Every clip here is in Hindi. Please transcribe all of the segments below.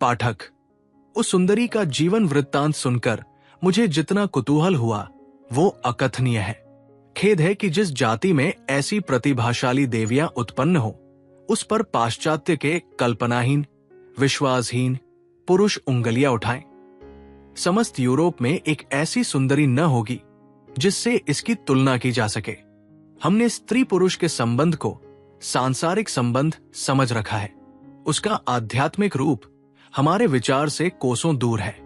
पाठक, उस सुंदरी का जीवन वृत्तांत सुनकर मुझे जितना कुतूहल हुआ वो अकथनीय है। खेद है कि जिस जाति में ऐसी प्रतिभाशाली देवियां उत्पन्न हो, उस पर पाश्चात्य के कल्पनाहीन, विश्वासहीन पुरुष उंगलियां उठाएं। समस्त यूरोप में एक ऐसी सुंदरी न होगी जिससे इसकी तुलना की जा सके। हमने स्त्री पुरुष के संबंध को सांसारिक संबंध समझ रखा है। उसका आध्यात्मिक रूप हमारे विचार से कोसों दूर है।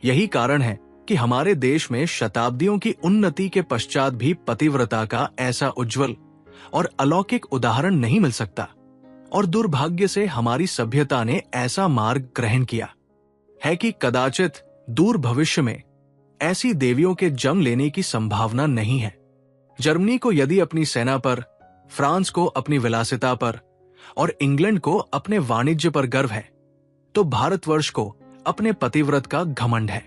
यही कारण है कि हमारे देश में शताब्दियों की उन्नति के पश्चात भी पतिव्रता का ऐसा उज्जवल और अलौकिक उदाहरण नहीं मिल सकता, और दुर्भाग्य से हमारी सभ्यता ने ऐसा मार्ग ग्रहण किया है कि कदाचित दूर भविष्य में ऐसी देवियों के जन्म लेने की संभावना नहीं है। जर्मनी को यदि अपनी सेना पर, फ्रांस को अपनी विलासिता पर और इंग्लैंड को अपने वाणिज्य पर गर्व है, तो भारतवर्ष को अपने पतिव्रत का घमंड है।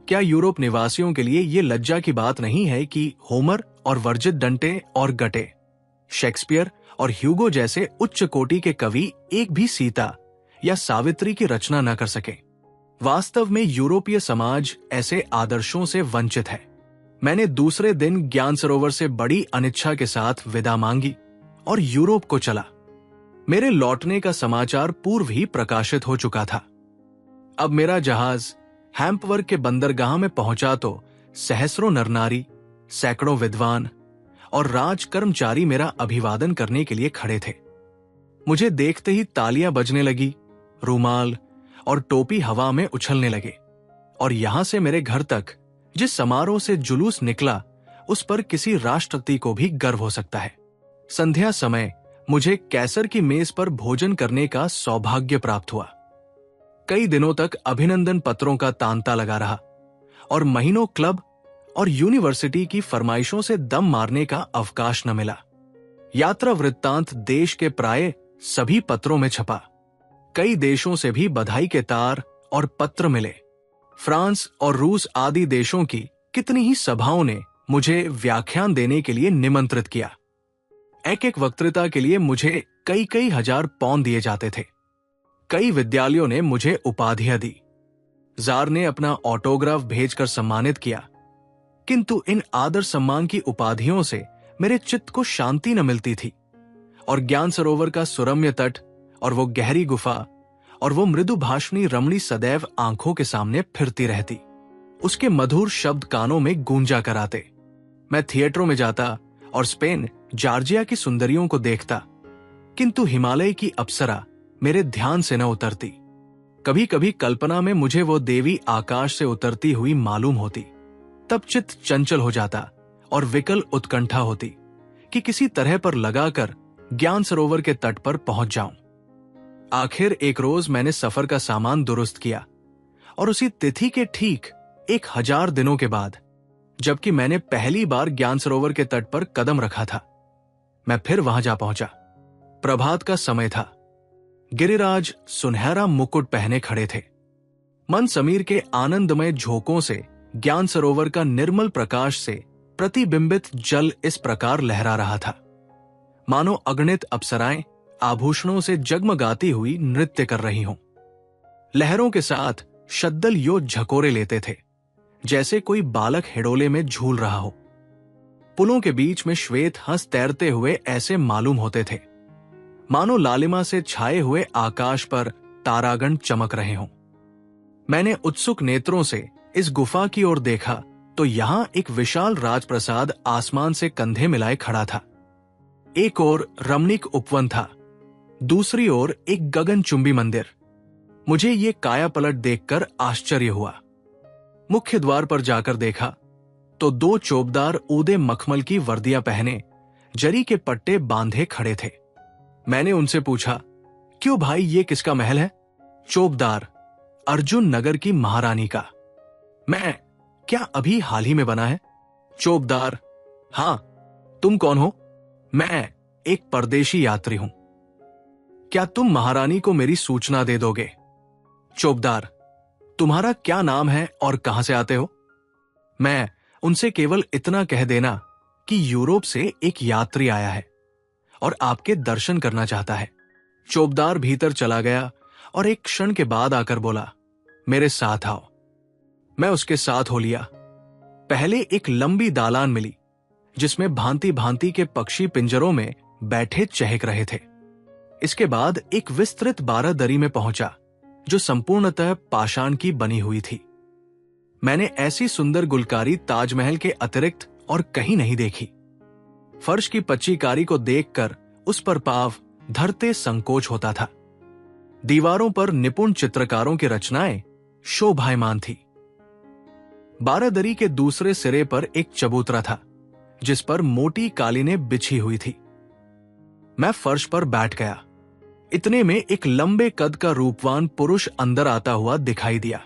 क्या यूरोप निवासियों के लिए यह लज्जा की बात नहीं है कि होमर और वर्जित डंटे और गटे, शेक्सपियर और ह्यूगो जैसे उच्च कोटि के कवि एक भी सीता या सावित्री की रचना न कर सके? वास्तव में यूरोपीय समाज ऐसे आदर्शों से वंचित है। मैंने दूसरे दिन ज्ञान सरोवर से बड़ी अनिच्छा के साथ विदा मांगी और यूरोप को चला। मेरे लौटने का समाचार पूर्व ही प्रकाशित हो चुका था। अब मेरा जहाज हैम्पवर्क के बंदरगाह में पहुंचा तो सहस्रों नरनारी, सैकड़ों विद्वान और राज कर्मचारी मेरा अभिवादन करने के लिए खड़े थे। मुझे देखते ही तालियां बजने लगी, रूमाल और टोपी हवा में उछलने लगे, और यहां से मेरे घर तक जिस समारोह से जुलूस निकला उस पर किसी राष्ट्रपति को भी गर्व हो सकता है। संध्या समय मुझे कैसर की मेज पर भोजन करने का सौभाग्य प्राप्त हुआ। कई दिनों तक अभिनंदन पत्रों का तांता लगा रहा और महीनों क्लब और यूनिवर्सिटी की फरमाइशों से दम मारने का अवकाश न मिला। यात्रा वृत्तांत देश के प्राय सभी पत्रों में छपा। कई देशों से भी बधाई के तार और पत्र मिले। फ्रांस और रूस आदि देशों की कितनी ही सभाओं ने मुझे व्याख्यान देने के लिए निमंत्रित किया। एक एक वक्तृता के लिए मुझे कई कई हजार पौंड दिए जाते थे। कई विद्यालयों ने मुझे उपाधियां दी। जार ने अपना ऑटोग्राफ भेजकर सम्मानित किया, किंतु इन आदर सम्मान की उपाधियों से मेरे चित्त को शांति न मिलती थी, और ज्ञान सरोवर का सुरम्य तट और वो गहरी गुफा और वो मृदु भाषणी रमणी सदैव आंखों के सामने फिरती रहती। उसके मधुर शब्द कानों में गूंजा कराते। मैं थिएटरों में जाता और स्पेन, जॉर्जिया की सुंदरियों को देखता, किंतु हिमालय की अप्सरा मेरे ध्यान से न उतरती। कभी कभी कल्पना में मुझे वो देवी आकाश से उतरती हुई मालूम होती। तब चित्त चंचल हो जाता और विकल उत्कंठा होती कि किसी तरह पर लगाकर ज्ञान सरोवर के तट पर पहुंच जाऊं। आखिर एक रोज मैंने सफर का सामान दुरुस्त किया, और उसी तिथि के ठीक 1000 दिनों के बाद, जबकि मैंने पहली बार ज्ञान सरोवर के तट पर कदम रखा था, मैं फिर वहां जा पहुंचा। प्रभात का समय था। गिरिराज सुनहरा मुकुट पहने खड़े थे। मन समीर के आनंदमय झोंकों से ज्ञान सरोवर का निर्मल प्रकाश से प्रतिबिंबित जल इस प्रकार लहरा रहा था, मानो अगणित अप्सराएं आभूषणों से जगमगाती हुई नृत्य कर रही हों। लहरों के साथ शद्दल यो झकोरे लेते थे, जैसे कोई बालक हिडोले में झूल रहा हो। पुलों के बीच में श्वेत हंस तैरते हुए ऐसे मालूम होते थे मानो लालिमा से छाए हुए आकाश पर तारागण चमक रहे हों। मैंने उत्सुक नेत्रों से इस गुफा की ओर देखा तो यहां एक विशाल राजप्रसाद आसमान से कंधे मिलाए खड़ा था। एक ओर रमणीक उपवन था, दूसरी ओर एक गगनचुंबी मंदिर। मुझे ये काया पलट देखकर आश्चर्य हुआ। मुख्य द्वार पर जाकर देखा तो 2 चोबदार ऊदे मखमल की वर्दियां पहने जरी के पट्टे बांधे खड़े थे। मैंने उनसे पूछा, क्यों भाई, ये किसका महल है? चोबदार, अर्जुन नगर की महारानी का। मैं, क्या अभी हाल ही में बना है? चोबदार, हां। तुम कौन हो? मैं एक परदेशी यात्री हूं। क्या तुम महारानी को मेरी सूचना दे दोगे? चोबदार, तुम्हारा क्या नाम है और कहां से आते हो? मैं, उनसे केवल इतना कह देना कि यूरोप से एक यात्री आया है और आपके दर्शन करना चाहता है। चोबदार भीतर चला गया और एक क्षण के बाद आकर बोला, मेरे साथ आओ। मैं उसके साथ हो लिया। पहले एक लंबी दालान मिली जिसमें भांति भांति के पक्षी पिंजरों में बैठे चहक रहे थे। इसके बाद एक विस्तृत बारादरी में पहुंचा जो संपूर्णतः पाषाण की बनी हुई थी। मैंने ऐसी सुंदर गुलकारी ताजमहल के अतिरिक्त और कहीं नहीं देखी। फर्श की पच्चीकारी को देखकर उस पर पांव धरते संकोच होता था। दीवारों पर निपुण चित्रकारों की रचनाएं शोभायमान थी। बारादरी के दूसरे सिरे पर एक चबूतरा था जिस पर मोटी कालीनें बिछी हुई थी। मैं फर्श पर बैठ गया। इतने में एक लंबे कद का रूपवान पुरुष अंदर आता हुआ दिखाई दिया।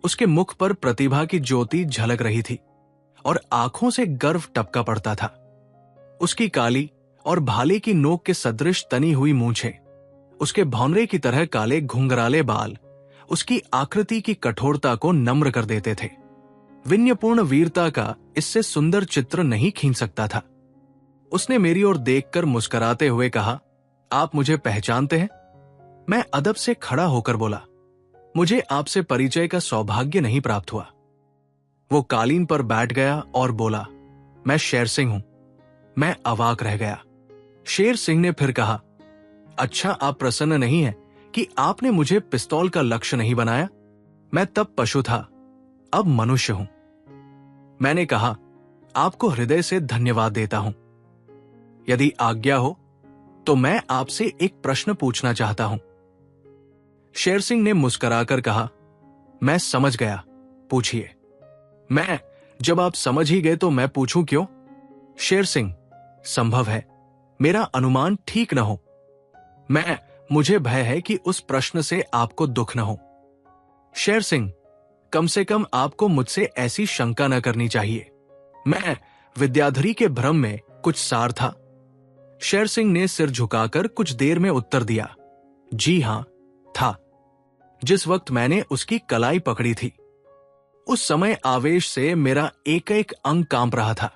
उसके मुख पर प्रतिभा की ज्योति झलक रही थी और आंखों से गर्व टपका पड़ता था। उसकी काली और भाले की नोक के सदृश तनी हुई मूंछें, उसके भौंरे की तरह काले घुंघराले बाल उसकी आकृति की कठोरता को नम्र कर देते थे। विनयपूर्ण वीरता का इससे सुंदर चित्र नहीं खींच सकता था। उसने मेरी ओर देखकर मुस्कुराते हुए कहा, आप मुझे पहचानते हैं? मैं अदब से खड़ा होकर बोला, मुझे आपसे परिचय का सौभाग्य नहीं प्राप्त हुआ। वो कालीन पर बैठ गया और बोला, मैं शेर सिंह हूं। मैं अवाक रह गया। शेर सिंह ने फिर कहा, अच्छा, आप प्रसन्न नहीं हैं कि आपने मुझे पिस्तौल का लक्ष्य नहीं बनाया? मैं तब पशु था, अब मनुष्य हूं। मैंने कहा, आपको हृदय से धन्यवाद देता हूं। यदि आज्ञा हो तो मैं आपसे एक प्रश्न पूछना चाहता हूं। शेर सिंह ने मुस्कुराकर कहा, मैं समझ गया, पूछिए। मैं, जब आप समझ ही गए तो मैं पूछूं क्यों? शेर सिंह, संभव है मेरा अनुमान ठीक न हो। मुझे भय है कि उस प्रश्न से आपको दुख न हो। शेर सिंह, कम से कम आपको मुझसे ऐसी शंका न करनी चाहिए। मैं विद्याधरी के भ्रम में कुछ सार था? शेर सिंह ने सिर झुकाकर कुछ देर में उत्तर दिया, जी हां, था। जिस वक्त मैंने उसकी कलाई पकड़ी थी उस समय आवेश से मेरा एक एक अंग कांप रहा था।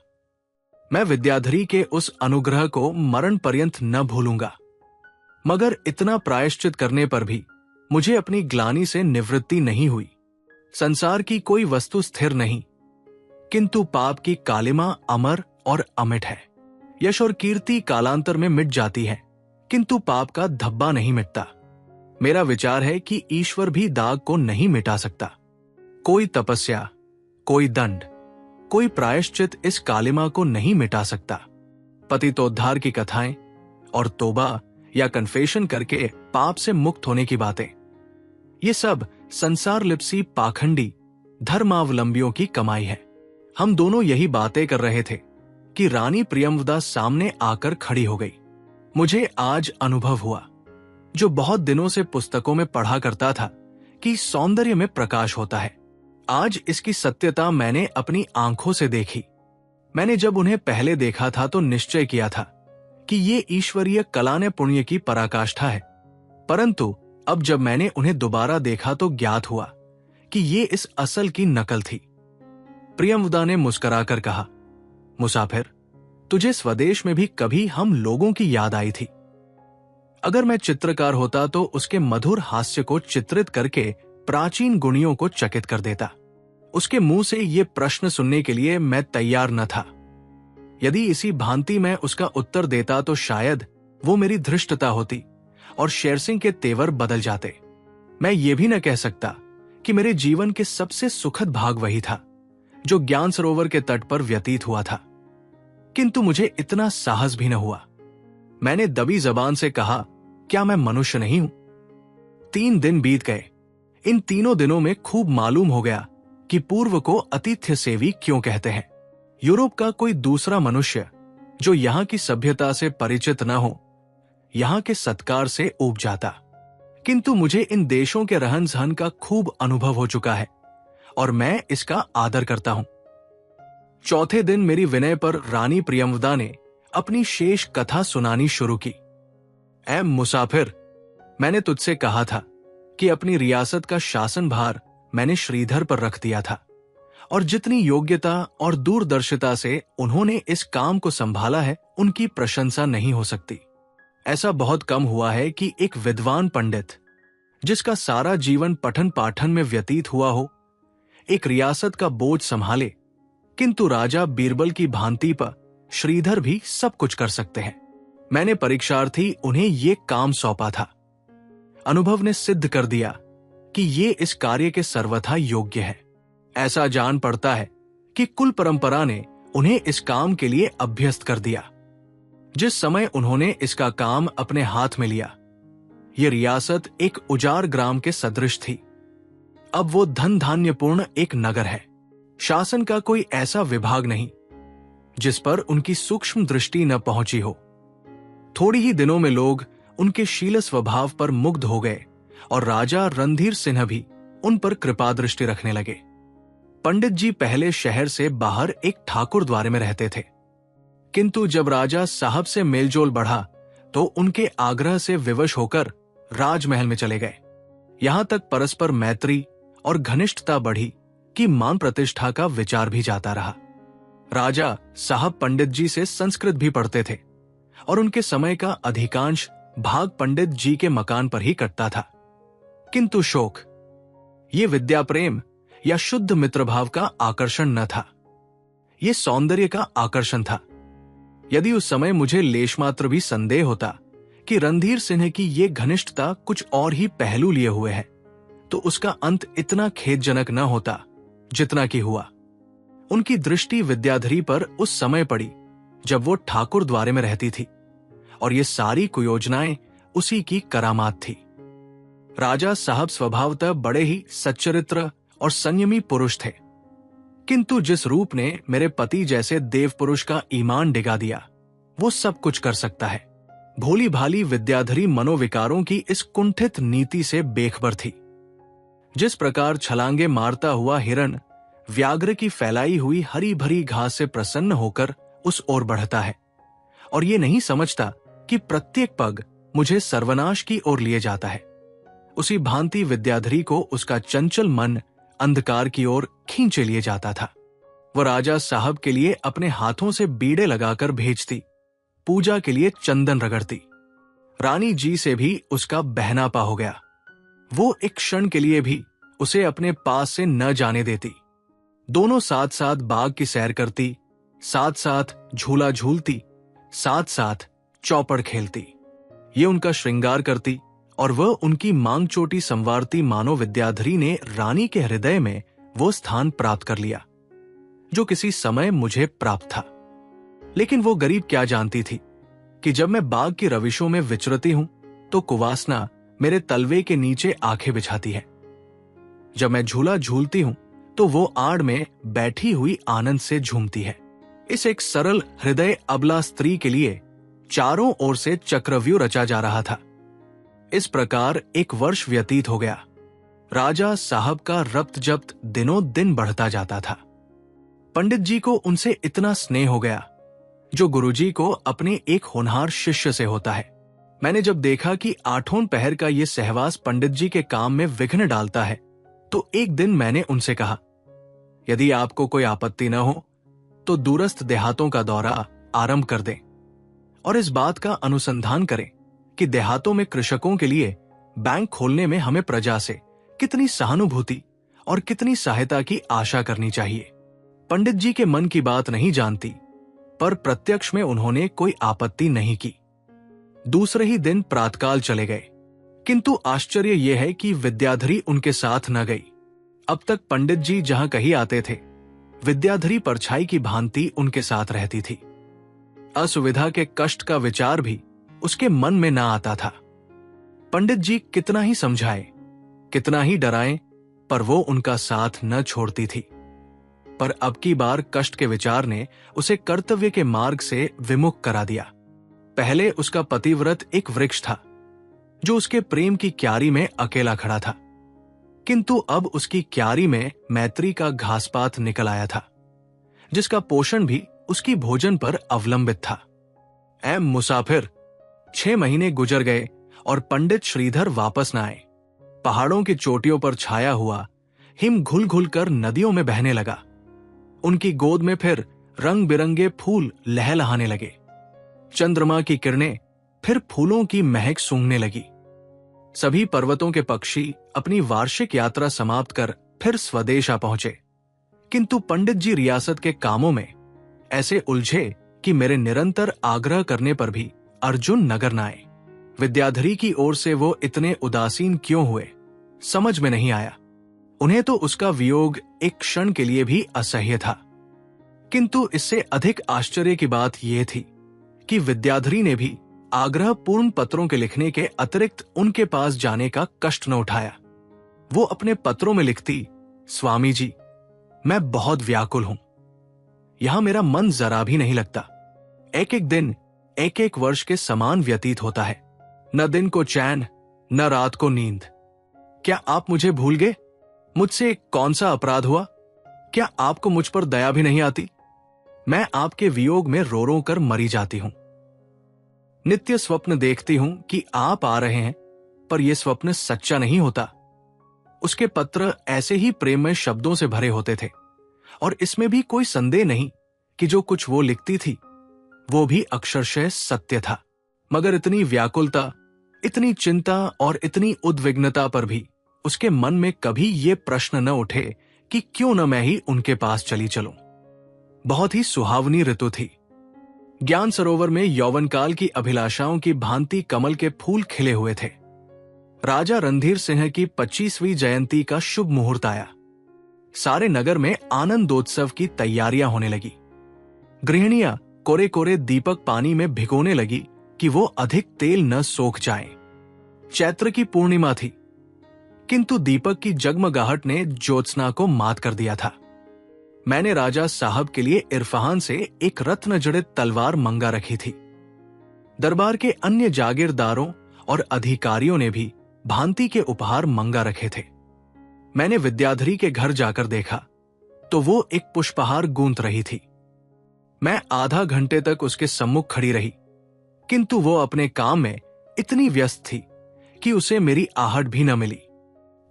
मैं विद्याधरी के उस अनुग्रह को मरण पर्यंत न भूलूंगा। मगर इतना प्रायश्चित करने पर भी मुझे अपनी ग्लानि से निवृत्ति नहीं हुई। संसार की कोई वस्तु स्थिर नहीं, किंतु पाप की कालिमा अमर और अमिट है। यश और कीर्ति कालांतर में मिट जाती है, किंतु पाप का धब्बा नहीं मिटता। मेरा विचार है कि ईश्वर भी दाग को नहीं मिटा सकता। कोई तपस्या, कोई दंड, कोई प्रायश्चित इस कालिमा को नहीं मिटा सकता। पतितोद्धार की कथाएं और तौबा या कन्फेशन करके पाप से मुक्त होने की बातें, ये सब संसार लिप्सी पाखंडी धर्मावलंबियों की कमाई है। हम दोनों यही बातें कर रहे थे कि रानी प्रियंवदा सामने आकर खड़ी हो गई। मुझे आज अनुभव हुआ, जो बहुत दिनों से पुस्तकों में पढ़ा करता था, कि सौंदर्य में प्रकाश होता है। आज इसकी सत्यता मैंने अपनी आंखों से देखी। मैंने जब उन्हें पहले देखा था तो निश्चय किया था कि ये ईश्वरीय कलाने पुण्य की पराकाष्ठा है, परंतु अब जब मैंने उन्हें दोबारा देखा तो ज्ञात हुआ कि ये इस असल की नकल थी। प्रियंवदा ने मुस्कुराकर कहा, मुसाफिर, तुझे स्वदेश में भी कभी हम लोगों की याद आई थी। अगर मैं चित्रकार होता तो उसके मधुर हास्य को चित्रित करके प्राचीन गुणियों को चकित कर देता। उसके मुंह से ये प्रश्न सुनने के लिए मैं तैयार न था। यदि इसी भांति मैं उसका उत्तर देता तो शायद वो मेरी धृष्टता होती और शेर सिंह के तेवर बदल जाते। मैं ये भी न कह सकता कि मेरे जीवन के सबसे सुखद भाग वही था जो ज्ञान सरोवर के तट पर व्यतीत हुआ था, किंतु मुझे इतना साहस भी न हुआ। मैंने दबी जबान से कहा, क्या मैं मनुष्य नहीं हूं? 3 दिन बीत गए। इन तीनों दिनों में खूब मालूम हो गया कि पूर्व को आतिथ्य सेवी क्यों कहते हैं। यूरोप का कोई दूसरा मनुष्य जो यहाँ की सभ्यता से परिचित न हो, यहाँ के सत्कार से ऊब जाता, किंतु मुझे इन देशों के रहन सहन का खूब अनुभव हो चुका है और मैं इसका आदर करता हूं। चौथे दिन मेरी विनय पर रानी प्रियंवदा ने अपनी शेष कथा सुनानी शुरू की। ऐ मुसाफिर, मैंने तुझसे कहा था कि अपनी रियासत का शासन भार मैंने श्रीधर पर रख दिया था, और जितनी योग्यता और दूरदर्शिता से उन्होंने इस काम को संभाला है, उनकी प्रशंसा नहीं हो सकती। ऐसा बहुत कम हुआ है कि एक विद्वान पंडित जिसका सारा जीवन पठन पाठन में व्यतीत हुआ हो, एक रियासत का बोझ संभाले, किंतु राजा बीरबल की भांति पर श्रीधर भी सब कुछ कर सकते हैं। मैंने परीक्षार्थी उन्हें ये काम सौंपा था। अनुभव ने सिद्ध कर दिया कि ये इस कार्य के सर्वथा योग्य है। ऐसा जान पड़ता है कि कुल परंपरा ने उन्हें इस काम के लिए अभ्यस्त कर दिया। जिस समय उन्होंने इसका काम अपने हाथ में लिया, ये रियासत एक उजाड़ ग्राम के सदृश थी। अब वो धन धान्यपूर्ण एक नगर है। शासन का कोई ऐसा विभाग नहीं जिस पर उनकी सूक्ष्म दृष्टि न पहुंची हो। थोड़ी ही दिनों में लोग उनके शील स्वभाव पर मुग्ध हो गए और राजा रणधीर सिंह भी उन पर कृपा दृष्टि रखने लगे। पंडित जी पहले शहर से बाहर एक ठाकुर द्वारे में रहते थे, किंतु जब राजा साहब से मेलजोल बढ़ा तो उनके आग्रह से विवश होकर राजमहल में चले गए। यहां तक परस्पर मैत्री और घनिष्ठता बढ़ी कि मान प्रतिष्ठा का विचार भी जाता रहा। राजा साहब पंडित जी से संस्कृत भी पढ़ते थे और उनके समय का अधिकांश भाग पंडित जी के मकान पर ही कटता था। किंतु शोक, ये विद्या प्रेम या शुद्ध मित्रभाव का आकर्षण न था, ये सौंदर्य का आकर्षण था। यदि उस समय मुझे लेशमात्र भी संदेह होता कि रणधीर सिंह की ये घनिष्ठता कुछ और ही पहलू लिए हुए है, तो उसका अंत इतना खेदजनक न होता जितना कि हुआ। उनकी दृष्टि विद्याधरी पर उस समय पड़ी जब वो ठाकुर द्वारे में रहती थी, और ये सारी कुयोजनाएं उसी की करामात थी। राजा साहब स्वभावतः बड़े ही सच्चरित्र और संयमी पुरुष थे, किंतु जिस रूप ने मेरे पति जैसे देव पुरुष का ईमान डिगा दिया, वो सब कुछ कर सकता है। भोली भाली विद्याधरी मनोविकारों की इस कुंठित नीति से बेखबर थी। जिस प्रकार छलांगे मारता हुआ हिरण व्याघ्र की फैलाई हुई हरी भरी घास से प्रसन्न होकर उस ओर बढ़ता है और ये नहीं समझता कि प्रत्येक पग मुझे सर्वनाश की ओर लिए जाता है, उसी भांति विद्याधरी को उसका चंचल मन अंधकार की ओर खींचे लिए जाता था। वह राजा साहब के लिए अपने हाथों से बीड़े लगाकर भेजती, पूजा के लिए चंदन रगड़ती। रानी जी से भी उसका बहनापा हो गया। वो एक क्षण के लिए भी उसे अपने पास से न जाने देती। दोनों साथ साथ बाग की सैर करती, साथ साथ झूला झूलती, साथ साथ चौपड़ खेलती। ये उनका श्रृंगार करती और वह उनकी मांग चोटी संवारती, मानो विद्याधरी ने रानी के हृदय में वो स्थान प्राप्त कर लिया जो किसी समय मुझे प्राप्त था। लेकिन वो गरीब क्या जानती थी कि जब मैं बाग की रविशों में विचरती हूं तो कुवासना मेरे तलवे के नीचे आंखें बिछाती है। जब मैं झूला झूलती हूं तो वो आड़ में बैठी हुई आनंद से झूमती है। इस एक सरल हृदय अबला स्त्री के लिए चारों ओर से चक्रव्यूह रचा जा रहा था। इस प्रकार एक वर्ष व्यतीत हो गया। राजा साहब का रप्त जप्त दिनों दिन बढ़ता जाता था। पंडित जी को उनसे इतना स्नेह हो गया जो गुरुजी को अपने एक होनहार शिष्य से होता है। मैंने जब देखा कि आठों पहर का ये सहवास पंडित जी के काम में विघ्न डालता है, तो एक दिन मैंने उनसे कहा, यदि आपको कोई आपत्ति न हो तो दूरस्थ देहातों का दौरा आरंभ कर दें और इस बात का अनुसंधान करें कि देहातों में कृषकों के लिए बैंक खोलने में हमें प्रजा से कितनी सहानुभूति और कितनी सहायता की आशा करनी चाहिए। पंडित जी के मन की बात नहीं जानती, पर प्रत्यक्ष में उन्होंने कोई आपत्ति नहीं की। दूसरे ही दिन प्रातकाल चले गए, किंतु आश्चर्य यह है कि विद्याधरी उनके साथ न गई। अब तक पंडित जी जहां कहीं आते थे, विद्याधरी परछाई की भांति उनके साथ रहती थी। असुविधा के कष्ट का विचार भी उसके मन में ना आता था। पंडित जी कितना ही समझाए, कितना ही डराएं, पर वो उनका साथ न छोड़ती थी। पर अब की बार कष्ट के विचार ने उसे कर्तव्य के मार्ग से विमुख करा दिया। पहले उसका पतिव्रत एक वृक्ष था जो उसके प्रेम की क्यारी में अकेला खड़ा था, किंतु अब उसकी क्यारी में मैत्री का घासपात निकल आया था, जिसका पोषण भी उसकी भोजन पर अवलंबित था। ऐ मुसाफिर, 6 महीने गुजर गए और पंडित श्रीधर वापस न आए। पहाड़ों की चोटियों पर छाया हुआ हिम घुल घुल कर नदियों में बहने लगा। उनकी गोद में फिर रंग बिरंगे फूल लहलहाने लगे। चंद्रमा की किरणें फिर फूलों की महक सूंघने लगी। सभी पर्वतों के पक्षी अपनी वार्षिक यात्रा समाप्त कर फिर स्वदेश आ पहुंचे, किंतु पंडित जी रियासत के कामों में ऐसे उलझे कि मेरे निरंतर आग्रह करने पर भी अर्जुन नगर न आए। विद्याधरी की ओर से वो इतने उदासीन क्यों हुए, समझ में नहीं आया। उन्हें तो उसका वियोग एक क्षण के लिए भी असह्य था, किंतु इससे अधिक आश्चर्य की बात यह थी कि विद्याधरी ने भी आग्रह पूर्ण पत्रों के लिखने के अतिरिक्त उनके पास जाने का कष्ट न उठाया। वो अपने पत्रों में लिखती, स्वामी जी, मैं बहुत व्याकुल हूं, यहां मेरा मन जरा भी नहीं लगता। एक एक दिन एक एक वर्ष के समान व्यतीत होता है, न दिन को चैन न रात को नींद। क्या आप मुझे भूल गए? मुझसे कौन सा अपराध हुआ? क्या आपको मुझ पर दया भी नहीं आती? मैं आपके वियोग में रो रो कर मरी जाती हूं। नित्य स्वप्न देखती हूं कि आप आ रहे हैं, पर यह स्वप्न सच्चा नहीं होता। उसके पत्र ऐसे ही प्रेममय शब्दों से भरे होते थे, और इसमें भी कोई संदेह नहीं कि जो कुछ वो लिखती थी वो भी अक्षरशः सत्य था। मगर इतनी व्याकुलता, इतनी चिंता और इतनी उद्विग्नता पर भी उसके मन में कभी ये प्रश्न न उठे कि क्यों न मैं ही उनके पास चली चलूं। बहुत ही सुहावनी ऋतु थी। ज्ञान सरोवर में यौवनकाल की अभिलाषाओं की भांति कमल के फूल खिले हुए थे। राजा रणधीर सिंह की 25वीं जयंती का शुभ मुहूर्त आया। सारे नगर में आनंदोत्सव की तैयारियां होने लगी। गृहिणियां कोरे कोरे दीपक पानी में भिगोने लगी कि वो अधिक तेल न सोख जाए। चैत्र की पूर्णिमा थी, किंतु दीपक की जगमगाहट ने ज्योत्सना को मात कर दिया था। मैंने राजा साहब के लिए इरफान से एक रत्न जड़ित तलवार मंगा रखी थी। दरबार के अन्य जागीरदारों और अधिकारियों ने भी भांति के उपहार मंगा रखे थे। मैंने विद्याधरी के घर जाकर देखा तो वो एक पुष्पहार गूंथ रही थी। मैं आधा घंटे तक उसके सम्मुख खड़ी रही, किंतु वो अपने काम में इतनी व्यस्त थी कि उसे मेरी आहट भी न मिली।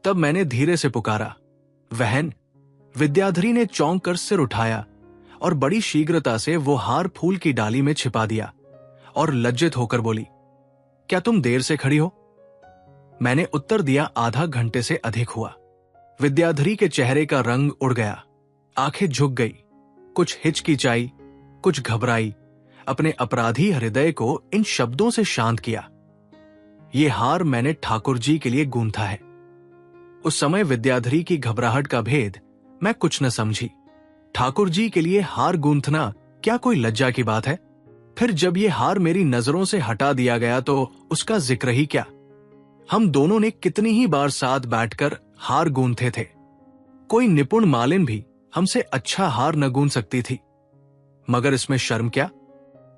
तब मैंने धीरे से पुकारा, बहन। विद्याधरी ने चौंक कर सिर उठाया और बड़ी शीघ्रता से वो हार फूल की डाली में छिपा दिया और लज्जित होकर बोली, क्या तुम देर से खड़ी हो? मैंने उत्तर दिया, आधा घंटे से अधिक हुआ। विद्याधरी के चेहरे का रंग उड़ गया, आंखें झुक गई, कुछ हिचकिचाई, कुछ घबराई। अपने अपराधी हृदय को इन शब्दों से शांत किया, ये हार मैंने ठाकुर जी के लिए गूंथा है। उस समय विद्याधरी की घबराहट का भेद मैं कुछ न समझी। ठाकुर जी के लिए हार गूंथना क्या कोई लज्जा की बात है? फिर जब ये हार मेरी नजरों से हटा दिया गया तो उसका जिक्र ही क्या। हम दोनों ने कितनी ही बार साथ बैठकर हार गूंथे थे। कोई निपुण मालिन भी हमसे अच्छा हार न गूंथ सकती थी। मगर इसमें शर्म क्या?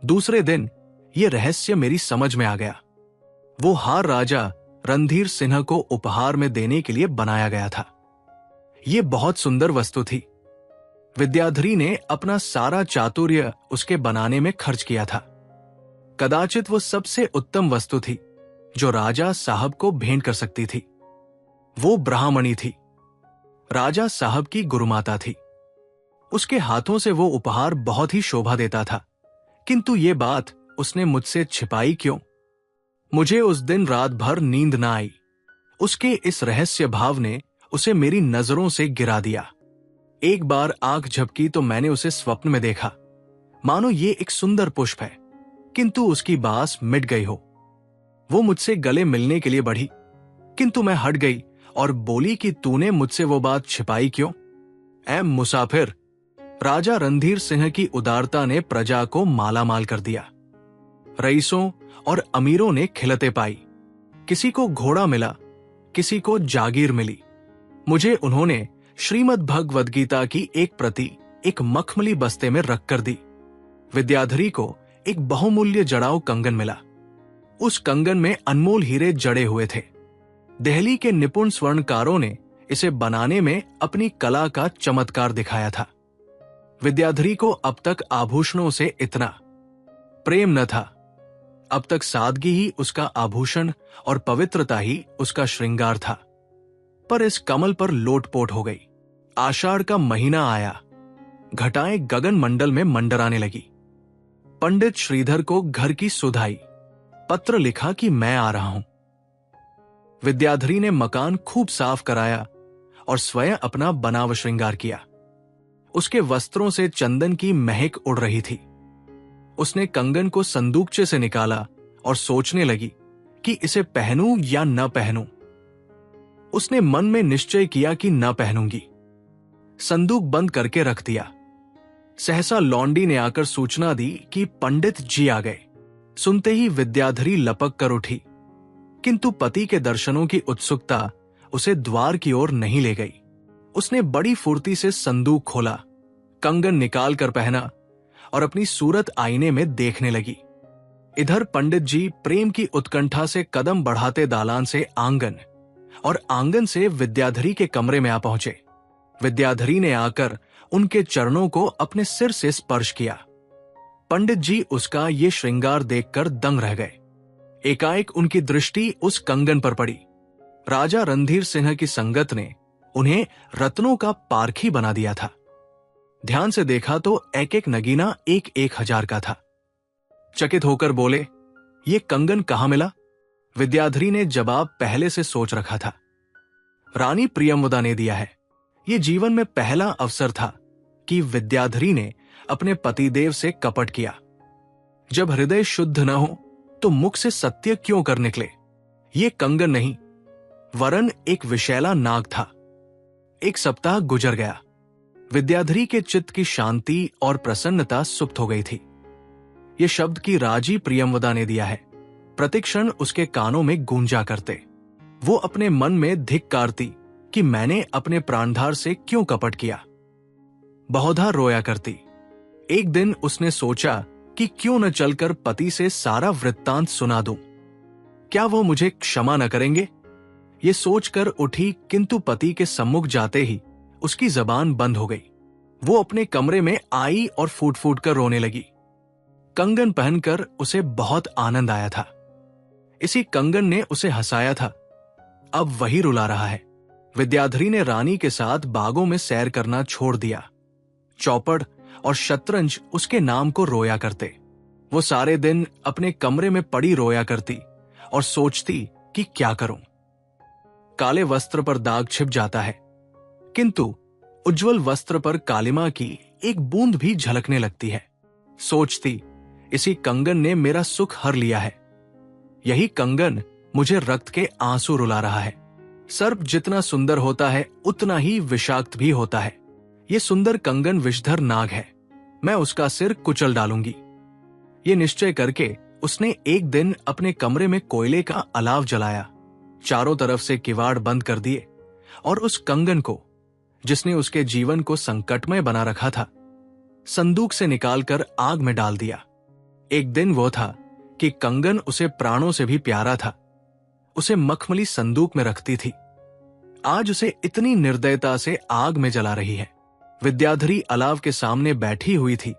दूसरे दिन ये रहस्य मेरी समझ में आ गया। वो हार राजा रणधीर सिंह को उपहार में देने के लिए बनाया गया था। ये बहुत सुंदर वस्तु थी। विद्याधरी ने अपना सारा चातुर्य उसके बनाने में खर्च किया था। कदाचित वो सबसे उत्तम वस्तु थी जो राजा साहब को भेंट कर सकती थी। वो ब्राह्मणी थी, राजा साहब की गुरुमाता थी। उसके हाथों से वो उपहार बहुत ही शोभा देता था, किंतु ये बात उसने मुझसे छिपाई क्यों? मुझे उस दिन रात भर नींद न आई। उसके इस रहस्य भाव ने उसे मेरी नजरों से गिरा दिया। एक बार आंख झपकी तो मैंने उसे स्वप्न में देखा, मानो ये एक सुंदर पुष्प है, किंतु उसकी बास मिट गई हो। वो मुझसे गले मिलने के लिए बढ़ी, किंतु मैं हट गई और बोली कि तूने मुझसे वो बात छिपाई क्यों? ऐ मुसाफिर, राजा रणधीर सिंह की उदारता ने प्रजा को मालामाल कर दिया। रईसों और अमीरों ने खिलते पाई। किसी को घोड़ा मिला, किसी को जागीर मिली। मुझे उन्होंने श्रीमद् भगवद गीता की एक प्रति एक मखमली बस्ते में रख कर दी। विद्याधरी को एक बहुमूल्य जड़ाऊ कंगन मिला। उस कंगन में अनमोल हीरे जड़े हुए थे। दिल्ली के निपुण स्वर्णकारों ने इसे बनाने में अपनी कला का चमत्कार दिखाया था। विद्याधरी को अब तक आभूषणों से इतना प्रेम न था। अब तक सादगी ही उसका आभूषण और पवित्रता ही उसका श्रृंगार था। पर इस कमल पर लोटपोट हो गई। आषाढ़ का महीना आया, घटाएं गगन मंडल में मंडराने लगी। पंडित श्रीधर को घर की सुधाई, पत्र लिखा कि मैं आ रहा हूं। विद्याधरी ने मकान खूब साफ कराया और स्वयं अपना बनाव श्रृंगार किया। उसके वस्त्रों से चंदन की महक उड़ रही थी। उसने कंगन को संदूकचे से निकाला और सोचने लगी कि इसे पहनूं या न पहनूं। उसने मन में निश्चय किया कि न पहनूंगी। संदूक बंद करके रख दिया। सहसा लौंडी ने आकर सूचना दी कि पंडित जी आ गए। सुनते ही विद्याधरी लपक कर उठी, किंतु पति के दर्शनों की उत्सुकता उसे द्वार की ओर नहीं ले गई। उसने बड़ी फुर्ती से संदूक खोला, कंगन निकाल कर पहना और अपनी सूरत आईने में देखने लगी। इधर पंडित जी प्रेम की उत्कंठा से कदम बढ़ाते दालान से आंगन और आंगन से विद्याधरी के कमरे में आ पहुंचे। विद्याधरी ने आकर उनके चरणों को अपने सिर से स्पर्श किया। पंडित जी उसका ये श्रृंगार देखकर दंग रह गए। एकाएक उनकी दृष्टि उस कंगन पर पड़ी। राजा रणधीर सिंह की संगत ने उन्हें रत्नों का पारखी बना दिया था। ध्यान से देखा तो एक एक नगीना 1,000 का था। चकित होकर बोले, ये कंगन कहां मिला? विद्याधरी ने जवाब पहले से सोच रखा था। रानी प्रियंवदा ने दिया है। ये जीवन में पहला अवसर था कि विद्याधरी ने अपने पतिदेव से कपट किया। जब हृदय शुद्ध न हो तो मुख से सत्य क्यों कर निकले? ये कंगन नहीं वरन एक विशैला नाग था। एक सप्ताह गुजर गया। विद्याधरी के चित्त की शांति और प्रसन्नता सुप्त हो गई थी। ये शब्द की राजी प्रियंवदा ने दिया है। प्रतिक्षण उसके कानों में गूंजा करते। वो अपने मन में धिक्कारती कि मैंने अपने प्राणधार से क्यों कपट किया। बहुधा रोया करती। एक दिन उसने सोचा कि क्यों न चलकर पति से सारा वृत्तांत सुना दूं। क्या वो मुझे क्षमा न करेंगे? ये सोचकर उठी, किंतु पति के सम्मुख जाते ही उसकी जबान बंद हो गई। वो अपने कमरे में आई और फूट फूट कर रोने लगी। कंगन पहनकर उसे बहुत आनंद आया था। इसी कंगन ने उसे हंसाया था, अब वही रुला रहा है। विद्याधरी ने रानी के साथ बागों में सैर करना छोड़ दिया। चौपड़ और शतरंज उसके नाम को रोया करते। वो सारे दिन अपने कमरे में पड़ी रोया करती और सोचती कि क्या करूं। काले वस्त्र पर दाग छिप जाता है, किंतु उज्जवल वस्त्र पर कालिमा की एक बूंद भी झलकने लगती है। सोचती, इसी कंगन ने मेरा सुख हर लिया है। यही कंगन मुझे रक्त के आंसू रुला रहा है। सर्प जितना सुंदर होता है उतना ही विषाक्त भी होता है। ये सुंदर कंगन विषधर नाग है, मैं उसका सिर कुचल डालूंगी। ये निश्चय करके उसने एक दिन अपने कमरे में कोयले का अलाव जलाया, चारों तरफ से किवाड़ बंद कर दिए और उस कंगन को, जिसने उसके जीवन को संकटमय बना रखा था, संदूक से निकालकर आग में डाल दिया। एक दिन वो था कि कंगन उसे प्राणों से भी प्यारा था। उसे मखमली संदूक में रखती थी। आज उसे इतनी निर्दयता से आग में जला रही है। विद्याधरी अलाव के सामने बैठी हुई थी।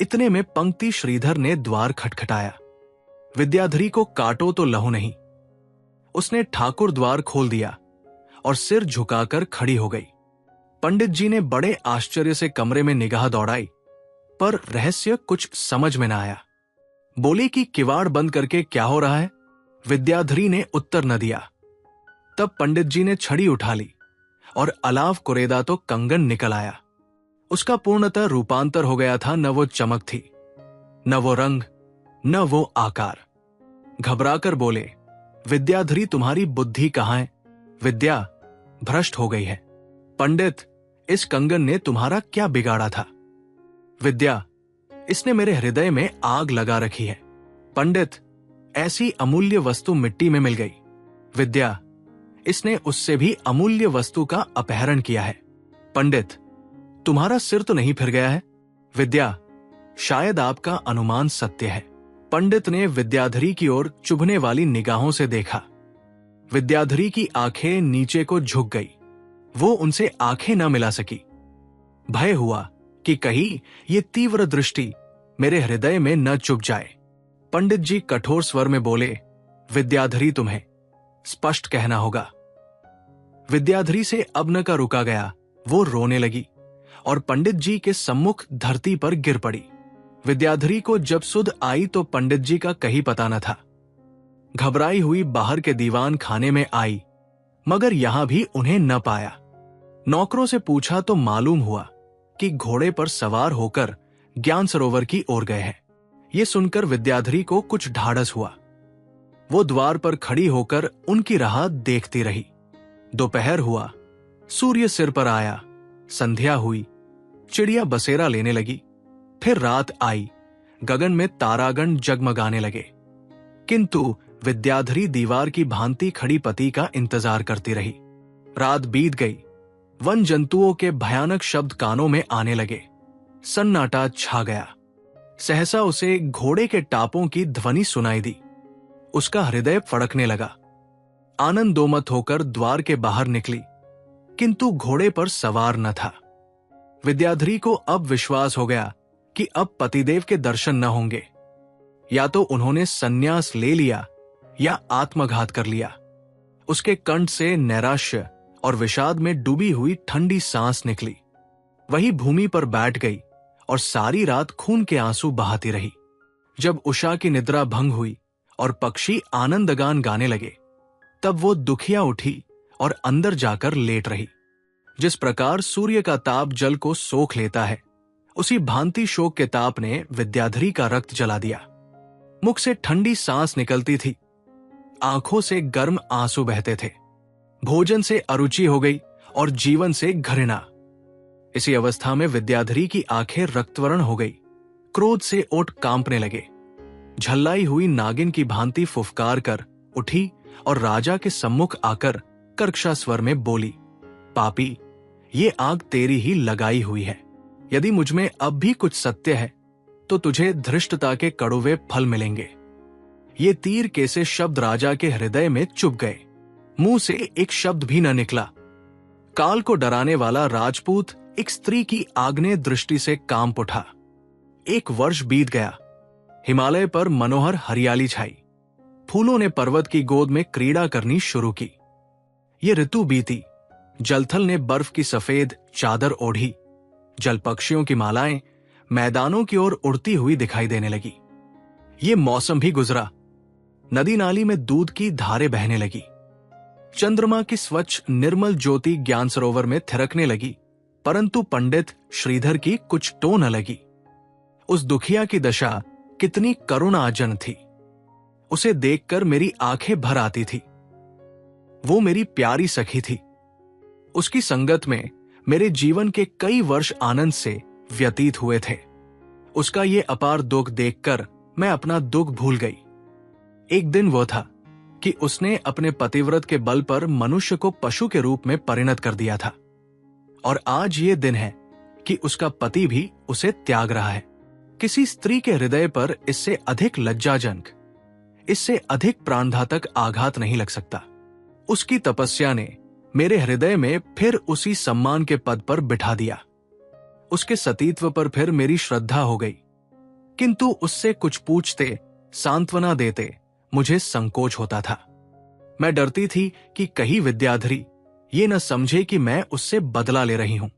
इतने में पंक्ति श्रीधर ने द्वार खटखटाया। विद्याधरी को काटो तो लहू नहीं। उसने ठाकुर द्वार खोल दिया और सिर झुकाकर खड़ी हो गई। पंडित जी ने बड़े आश्चर्य से कमरे में निगाह दौड़ाई, पर रहस्य कुछ समझ में न आया। बोले कि किवाड़ बंद करके क्या हो रहा है? विद्याधरी ने उत्तर न दिया। तब पंडित जी ने छड़ी उठा ली और अलाव कुरेदा तो कंगन निकल आया। उसका पूर्णतः रूपांतर हो गया था। न वो चमक थी, न वो रंग, न वो आकार। घबराकर बोले, विद्याधरी तुम्हारी बुद्धि कहां है? विद्या भ्रष्ट हो गई है। पंडित, इस कंगन ने तुम्हारा क्या बिगाड़ा था? विद्या, इसने मेरे हृदय में आग लगा रखी है। पंडित, ऐसी अमूल्य वस्तु मिट्टी में मिल गई। विद्या, इसने उससे भी अमूल्य वस्तु का अपहरण किया है। पंडित, तुम्हारा सिर तो नहीं फिर गया है? विद्या, शायद आपका अनुमान सत्य है। पंडित ने विद्याधरी की ओर चुभने वाली निगाहों से देखा। विद्याधरी की आंखें नीचे को झुक गई। वो उनसे आंखें न मिला सकी। भय हुआ कि कहीं ये तीव्र दृष्टि मेरे हृदय में न चुभ जाए। पंडित जी कठोर स्वर में बोले, विद्याधरी तुम्हें स्पष्ट कहना होगा। विद्याधरी से अब न का रुका गया। वो रोने लगी और पंडित जी के सम्मुख धरती पर गिर पड़ी। विद्याधरी को जब सुध आई तो पंडित जी का कहीं पता न था। घबराई हुई बाहर के दीवान खाने में आई, मगर यहां भी उन्हें न पाया। नौकरों से पूछा तो मालूम हुआ कि घोड़े पर सवार होकर ज्ञान सरोवर की ओर गए हैं। ये सुनकर विद्याधरी को कुछ ढाढ़स हुआ। वो द्वार पर खड़ी होकर उनकी राह देखती रही। दोपहर हुआ, सूर्य सिर पर आया, संध्या हुई, चिड़िया बसेरा लेने लगी। फिर रात आई, गगन में तारागण जगमगाने लगे। किंतु विद्याधरी दीवार की भांति खड़ी पति का इंतजार करती रही। रात बीत गई। वन जंतुओं के भयानक शब्द कानों में आने लगे। सन्नाटा छा गया। सहसा उसे घोड़े के टापों की ध्वनि सुनाई दी। उसका हृदय फड़कने लगा। आनंदोमत होकर द्वार के बाहर निकली, किंतु घोड़े पर सवार न था। विद्याधरी को अब विश्वास हो गया कि अब पतिदेव के दर्शन न होंगे। या तो उन्होंने संन्यास ले लिया या आत्मघात कर लिया। उसके कंठ से नैराश्य और विषाद में डूबी हुई ठंडी सांस निकली। वही भूमि पर बैठ गई और सारी रात खून के आंसू बहाती रही। जब उषा की निद्रा भंग हुई और पक्षी आनंदगान गाने लगे, तब वो दुखिया उठी और अंदर जाकर लेट रही। जिस प्रकार सूर्य का ताप जल को सोख लेता है, उसी भांति शोक के ताप ने विद्याधरी का रक्त जला दिया। मुख से ठंडी सांस निकलती थी, आंखों से गर्म आंसू बहते थे। भोजन से अरुचि हो गई और जीवन से घृणा। इसी अवस्था में विद्याधरी की आंखें रक्तवर्ण हो गई। क्रोध से ओठ कांपने लगे। झल्लाई हुई नागिन की भांति फुफकार कर उठी और राजा के सम्मुख आकर कर्कशा स्वर में बोली, पापी, ये आग तेरी ही लगाई हुई है। यदि मुझमें अब भी कुछ सत्य है तो तुझे धृष्टता के कड़वे फल मिलेंगे। ये तीर कैसे शब्द राजा के हृदय में चुभ गए। मुंह से एक शब्द भी न निकला। काल को डराने वाला राजपूत एक स्त्री की आग्नेय दृष्टि से कांप उठा। 1 वर्ष बीत गया। हिमालय पर मनोहर हरियाली छाई। फूलों ने पर्वत की गोद में क्रीड़ा करनी शुरू की। ये ऋतु बीती। जलथल ने बर्फ की सफेद चादर ओढ़ी। जल पक्षियों की मालाएं मैदानों की ओर उड़ती हुई दिखाई देने लगी। ये मौसम भी गुजरा। नदी नाली में दूध की धारें बहने लगी। चंद्रमा की स्वच्छ निर्मल ज्योति ज्ञान सरोवर में थिरकने लगी, परंतु पंडित श्रीधर की कुछ टो न लगी। उस दुखिया की दशा कितनी करुणाजन थी। उसे देखकर मेरी आंखें भर आती थी। वो मेरी प्यारी सखी थी। उसकी संगत में मेरे जीवन के कई वर्ष आनंद से व्यतीत हुए थे। उसका ये अपार दुख देखकर मैं अपना दुख भूल गई। एक दिन वो था कि उसने अपने पतिव्रत के बल पर मनुष्य को पशु के रूप में परिणत कर दिया था, और आज ये दिन है कि उसका पति भी उसे त्याग रहा है। किसी स्त्री के हृदय पर इससे अधिक लज्जाजनक, इससे अधिक प्राणघातक आघात नहीं लग सकता। उसकी तपस्या ने मेरे हृदय में फिर उसी सम्मान के पद पर बिठा दिया। उसके सतीत्व पर फिर मेरी श्रद्धा हो गई। किंतु उससे कुछ पूछते, सांत्वना देते मुझे संकोच होता था। मैं डरती थी कि कहीं विद्याधरी ये न समझे कि मैं उससे बदला ले रही हूं।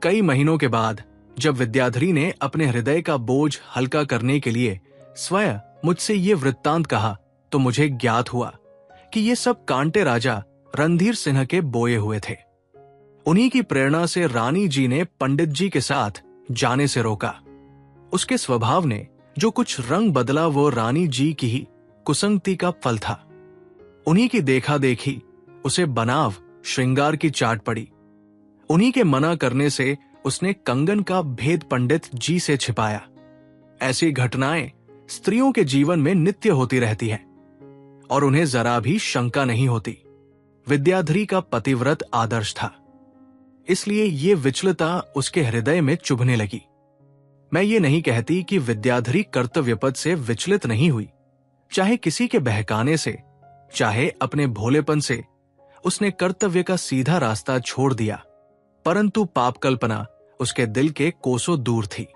कई महीनों के बाद जब विद्याधरी ने अपने हृदय का बोझ हल्का करने के लिए स्वयं मुझसे ये वृत्तांत कहा, तो मुझे ज्ञात हुआ कि ये सब कांटे राजा रणधीर सिंह के बोए हुए थे। उन्हीं की प्रेरणा से रानी जी ने पंडित जी के साथ जाने से रोका। उसके स्वभाव ने जो कुछ रंग बदला वो रानी जी की ही कुसंगति का फल था। उन्हीं की देखा देखी उसे बनाव श्रृंगार की चाट पड़ी। उन्हीं के मना करने से उसने कंगन का भेद पंडित जी से छिपाया। ऐसी घटनाएं स्त्रियों के जीवन में नित्य होती रहती हैं और उन्हें जरा भी शंका नहीं होती। विद्याधरी का पतिव्रत आदर्श था, इसलिए ये विचलता उसके हृदय में चुभने लगी। मैं ये नहीं कहती कि विद्याधरी कर्तव्यपद से विचलित नहीं हुई। चाहे किसी के बहकाने से, चाहे अपने भोलेपन से उसने कर्तव्य का सीधा रास्ता छोड़ दिया, परंतु पाप कल्पना उसके दिल के कोसों दूर थी।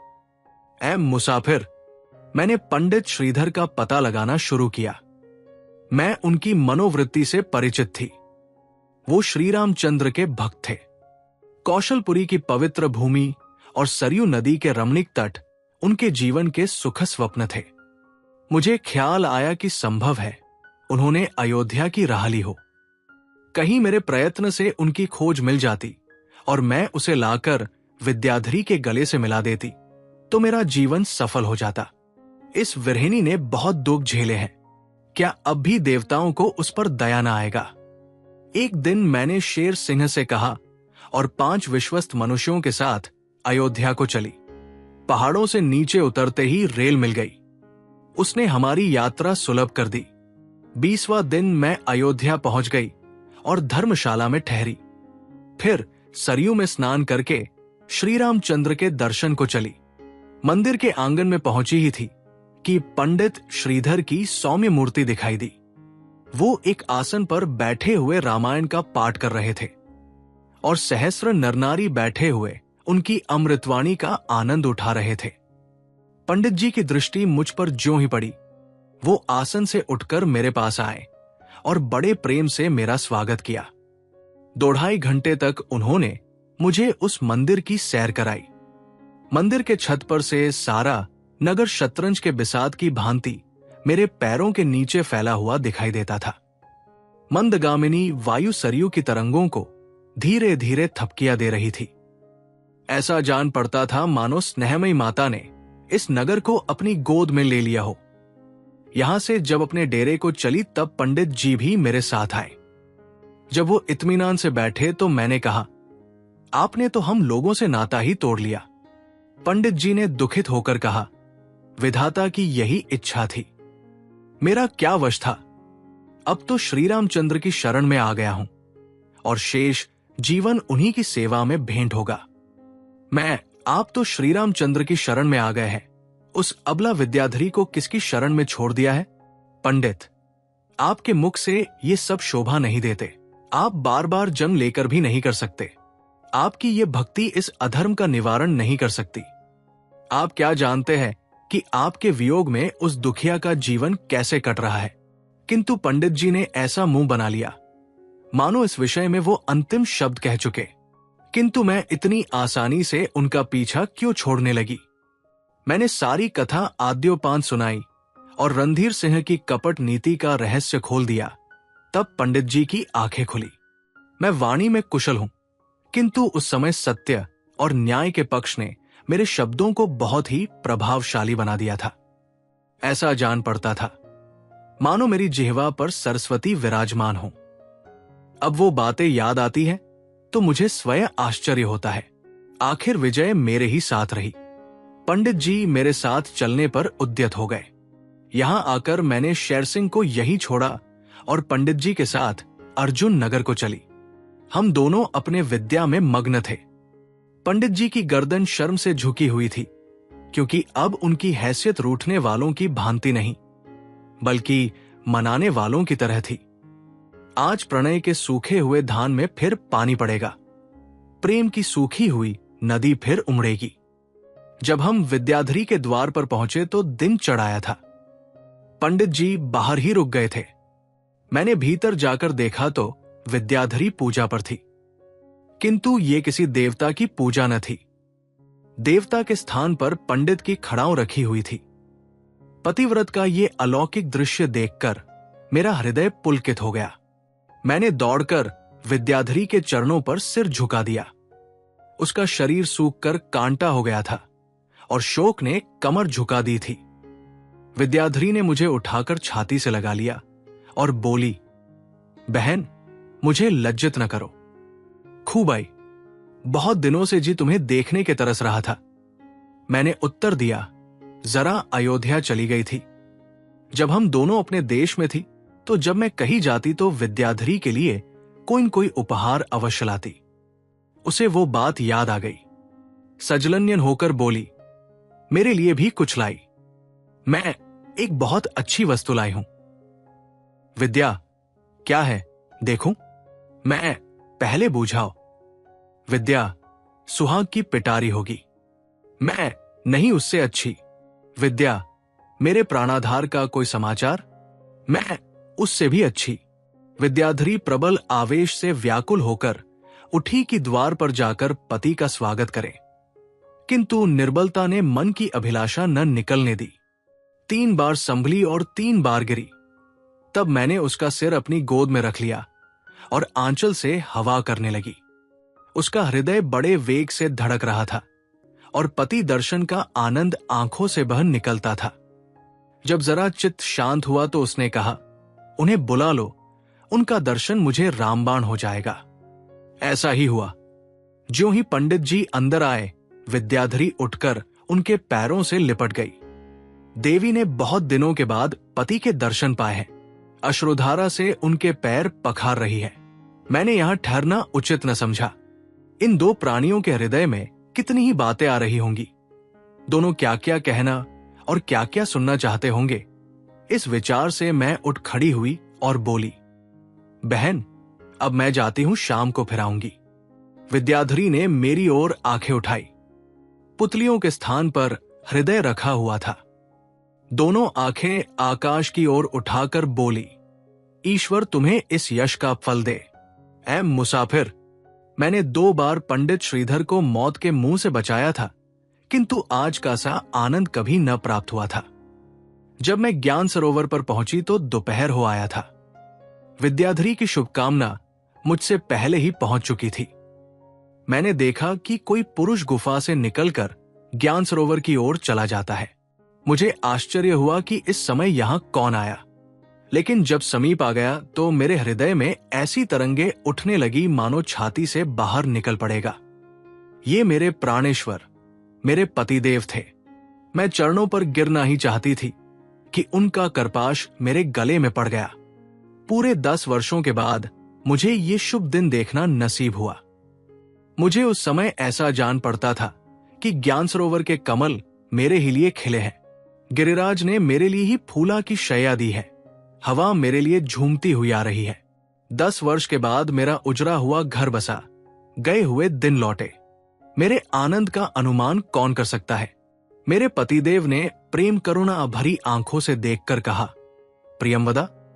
ऐ मुसाफिर, मैंने पंडित श्रीधर का पता लगाना शुरू किया। मैं उनकी मनोवृत्ति से परिचित थी। वो श्री रामचंद्र के भक्त थे। कौशलपुरी की पवित्र भूमि और सरयू नदी के रमणीक तट उनके जीवन के सुख स्वप्न थे। मुझे ख्याल आया कि संभव है उन्होंने अयोध्या की राह ली हो। कहीं मेरे प्रयत्न से उनकी खोज मिल जाती और मैं उसे लाकर विद्याधरी के गले से मिला देती तो मेरा जीवन सफल हो जाता। इस विरहिणी ने बहुत दुख झेले हैं, क्या अब भी देवताओं को उस पर दया न आएगा? एक दिन मैंने शेर सिंह से कहा और 5 विश्वस्त मनुष्यों के साथ अयोध्या को चली। पहाड़ों से नीचे उतरते ही रेल मिल गई। उसने हमारी यात्रा सुलभ कर दी। 20वां दिन मैं अयोध्या पहुंच गई और धर्मशाला में ठहरी। फिर सरयू में स्नान करके श्री रामचंद्र के दर्शन को चली। मंदिर के आंगन में पहुंची ही थी कि पंडित श्रीधर की सौम्य मूर्ति दिखाई दी। वो एक आसन पर बैठे हुए रामायण का पाठ कर रहे थे और सहस्र नरनारी बैठे हुए उनकी अमृतवाणी का आनंद उठा रहे थे। पंडित जी की दृष्टि मुझ पर ज्यों ही पड़ी, वो आसन से उठकर मेरे पास आए और बड़े प्रेम से मेरा स्वागत किया। 2.5 घंटे तक उन्होंने मुझे उस मंदिर की सैर कराई। मंदिर के छत पर से सारा नगर शतरंज के बिसात की भांति मेरे पैरों के नीचे फैला हुआ दिखाई देता था। मंदगामिनी वायु सरयू की तरंगों को धीरे धीरे थपकियां दे रही थी। ऐसा जान पड़ता था मानो स्नेहमयी माता ने इस नगर को अपनी गोद में ले लिया हो। यहां से जब अपने डेरे को चली तब पंडित जी भी मेरे साथ आए। जब वो इत्मीनान से बैठे तो मैंने कहा, आपने तो हम लोगों से नाता ही तोड़ लिया। पंडित जी ने दुखित होकर कहा, विधाता की यही इच्छा थी, मेरा क्या वश था। अब तो श्री रामचंद्र की शरण में आ गया हूं और शेष जीवन उन्हीं की सेवा में भेंट होगा। आप तो श्री रामचंद्र की शरण में आ गए हैं, उस अबला विद्याधरी को किसकी शरण में छोड़ दिया है? पंडित, आपके मुख से ये सब शोभा नहीं देते। आप बार बार जंग लेकर भी नहीं कर सकते। आपकी ये भक्ति इस अधर्म का निवारण नहीं कर सकती। आप क्या जानते हैं कि आपके वियोग में उस दुखिया का जीवन कैसे कट रहा है? किंतु पंडित जी ने ऐसा मुंह बना लिया मानो इस विषय में वो अंतिम शब्द कह चुके। किंतु मैं इतनी आसानी से उनका पीछा क्यों छोड़ने लगी? मैंने सारी कथा आद्योपांत सुनाई और रणधीर सिंह की कपट नीति का रहस्य खोल दिया। तब पंडित जी की आंखें खुली। मैं वाणी में कुशल हूं, किंतु उस समय सत्य और न्याय के पक्ष ने मेरे शब्दों को बहुत ही प्रभावशाली बना दिया था। ऐसा जान पड़ता था मानो मेरी जिह्वा पर सरस्वती विराजमान हो। अब वो बातें याद आती हैं तो मुझे स्वयं आश्चर्य होता है। आखिर विजय मेरे ही साथ रही। पंडित जी मेरे साथ चलने पर उद्यत हो गए। यहां आकर मैंने शेर सिंह को यहीं छोड़ा और पंडित जी के साथ अर्जुन नगर को चली। हम दोनों अपने विद्या में मग्न थे। पंडित जी की गर्दन शर्म से झुकी हुई थी, क्योंकि अब उनकी हैसियत रूठने वालों की भांति नहीं, बल्कि मनाने वालों की तरह थी। आज प्रणय के सूखे हुए धान में फिर पानी पड़ेगा। प्रेम की सूखी हुई नदी फिर उमड़ेगी। जब हम विद्याधरी के द्वार पर पहुंचे तो दिन चढ़ाया था। पंडित जी बाहर ही रुक गए थे। मैंने भीतर जाकर देखा तो विद्याधरी पूजा पर थी, किंतु ये किसी देवता की पूजा न थी। देवता के स्थान पर पंडित की खड़ाऊ रखी हुई थी। पतिव्रत का ये अलौकिक दृश्य देखकर मेरा हृदय पुलकित हो गया। मैंने दौड़कर विद्याधरी के चरणों पर सिर झुका दिया। उसका शरीर सूखकर कांटा हो गया था और शोक ने कमर झुका दी थी। विद्याधरी ने मुझे उठाकर छाती से लगा लिया और बोली, बहन, मुझे लज्जित न करो। खूब आई, बहुत दिनों से जी तुम्हें देखने के तरस रहा था। मैंने उत्तर दिया, जरा अयोध्या चली गई थी। जब हम दोनों अपने देश में थी तो जब मैं कहीं जाती तो विद्याधरी के लिए कोई न कोई उपहार अवश्य लाती। उसे वो बात याद आ गई। सजलन्यन होकर बोली, मेरे लिए भी कुछ लाई। मैं एक बहुत अच्छी वस्तु लाई हूं। विद्या, क्या है देखूं? मैं पहले बूझाओ। विद्या, सुहाग की पिटारी होगी। मैं नहीं उससे अच्छी। विद्या, मेरे प्राणाधार का कोई समाचार? मैं उससे भी अच्छी। विद्याधरी प्रबल आवेश से व्याकुल होकर उठी कि द्वार पर जाकर पति का स्वागत करे, किंतु निर्बलता ने मन की अभिलाषा न निकलने दी। 3 बार संभली और 3 बार गिरी। तब मैंने उसका सिर अपनी गोद में रख लिया और आंचल से हवा करने लगी। उसका हृदय बड़े वेग से धड़क रहा था और पति दर्शन का आनंद आंखों से बह निकलता था। जब जरा चित्त शांत हुआ तो उसने कहा, उन्हें बुला लो, उनका दर्शन मुझे रामबाण हो जाएगा। ऐसा ही हुआ। ज्यों ही पंडित जी अंदर आए, विद्याधरी उठकर उनके पैरों से लिपट गई। देवी ने बहुत दिनों के बाद पति के दर्शन पाए हैं। अश्रुधारा से उनके पैर पखार रही है। मैंने यहां ठहरना उचित न समझा। इन दो प्राणियों के हृदय में कितनी ही बातें आ रही होंगी। दोनों क्या क्या कहना और क्या क्या सुनना चाहते होंगे। इस विचार से मैं उठ खड़ी हुई और बोली, बहन, अब मैं जाती हूं, शाम को फिर आऊंगी। विद्याधरी ने मेरी ओर आंखें उठाई। पुतलियों के स्थान पर हृदय रखा हुआ था। दोनों आंखें आकाश की ओर उठाकर बोली, ईश्वर तुम्हें इस यश का फल दे। ऐ मुसाफिर, मैंने 2 बार पंडित श्रीधर को मौत के मुंह से बचाया था, किंतु आज का सा आनंद कभी न प्राप्त हुआ था। जब मैं ज्ञान सरोवर पर पहुंची तो दोपहर हो आया था। विद्याधरी की शुभकामना मुझसे पहले ही पहुंच चुकी थी। मैंने देखा कि कोई पुरुष गुफा से निकलकर ज्ञान सरोवर की ओर चला जाता है। मुझे आश्चर्य हुआ कि इस समय यहां कौन आया, लेकिन जब समीप आ गया तो मेरे हृदय में ऐसी तरंगे उठने लगी मानो छाती से बाहर निकल पड़ेगा। ये मेरे प्राणेश्वर, मेरे पतिदेव थे। मैं चरणों पर गिरना ही चाहती थी कि उनका करपाश मेरे गले में पड़ गया। पूरे 10 वर्षों के बाद मुझे ये शुभ दिन देखना नसीब हुआ। मुझे उस समय ऐसा जान पड़ता था कि ज्ञान सरोवर के कमल मेरे ही लिए खिले हैं। गिरिराज ने मेरे लिए ही फूला की शैया दी है। हवा मेरे लिए झूमती हुई आ रही है। 10 वर्ष के बाद मेरा उजरा हुआ घर बसा, गए हुए दिन लौटे। मेरे आनंद का अनुमान कौन कर सकता है। मेरे पतिदेव ने प्रेम करुणा भरी आंखों से देखकर कहा, प्रियमवदा,